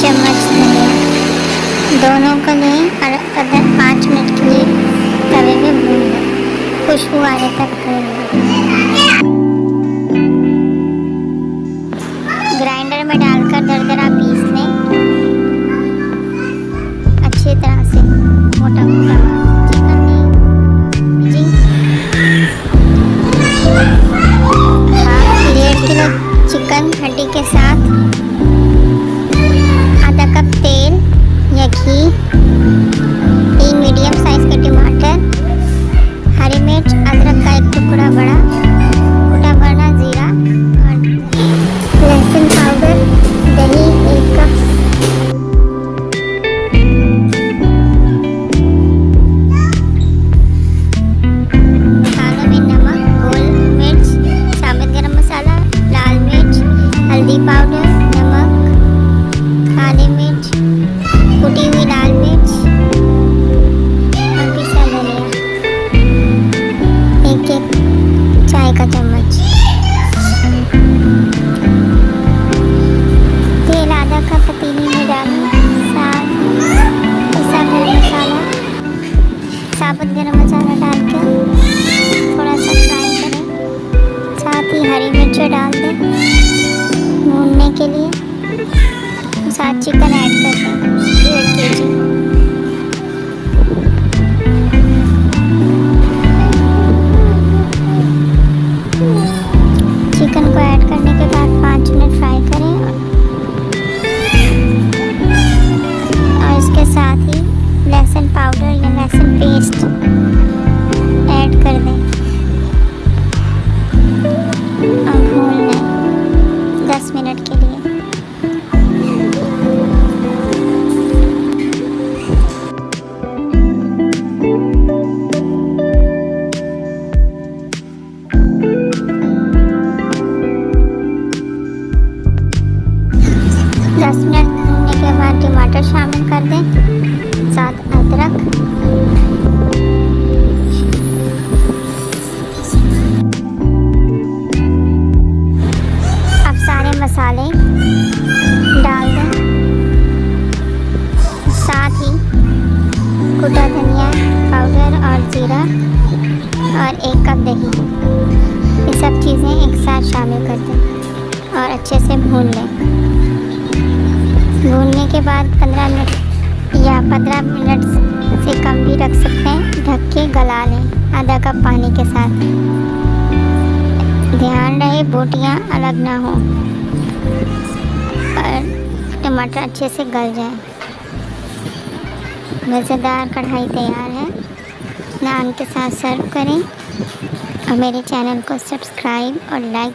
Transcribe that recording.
चम्मच धनिया, दोनों को लें और 5 मिनट के लिए तवे में भून लें, खुशबू आने तक भून लें। ग्राइंडर में डालकर दरदरा पीस लें, अच्छी तरह से मोटा मोटा। चिकन नहीं जी, हाँ, 1.5 किलो चिकन हड्डी के साथ, आधा कप तेल या घी, 3 मीडियम साइज के टमाटर, हरी मिर्च, अदरक का 1 टुकड़ा बड़ा, कुटा भरना जीरा और लहसुन पाउडर, दही 1 कप, मसालों में नमक, गोल मिर्च, साबुत गरम मसाला, लाल मिर्च, हल्दी पाउडर, नमक, काली मिर्च, कुटी हुई लाल मिर्च और पिसा धनिया, 1 चाय का चम्मच। तेल आधा कप पतीली में डालें, साथ पिसा गरम मसाला, साबुत गरम मसाला डालकर थोड़ा सा फ्राई करें, साथ ही हरी मिर्च डाल दें भूनने के लिए, साथ चिकन ऐड कर दें 1.5 kg। चिकन को ऐड करने के बाद 5 मिनट फ्राई करें और इसके साथ ही लहसुन पाउडर या लहसुन पेस्ट ऐड कर दें और भून लें 10 मिनट के लिए। भूनने के बाद टमाटर शामिल कर दें, साथ अदरक, अब सारे मसाले डाल दें, साथ ही कुटा धनिया पाउडर और जीरा और 1 कप दही, ये सब चीज़ें एक साथ शामिल कर दें और अच्छे से भून लें। भूनने के बाद 15 मिनट या 15 मिनट से कम भी रख सकते हैं, ढक के गला लें आधा कप पानी के साथ। ध्यान रहे बोटियां अलग ना हो और टमाटर अच्छे से गल जाए। मज़ेदार कढ़ाई तैयार है, नान के साथ सर्व करें और मेरे चैनल को सब्सक्राइब और लाइक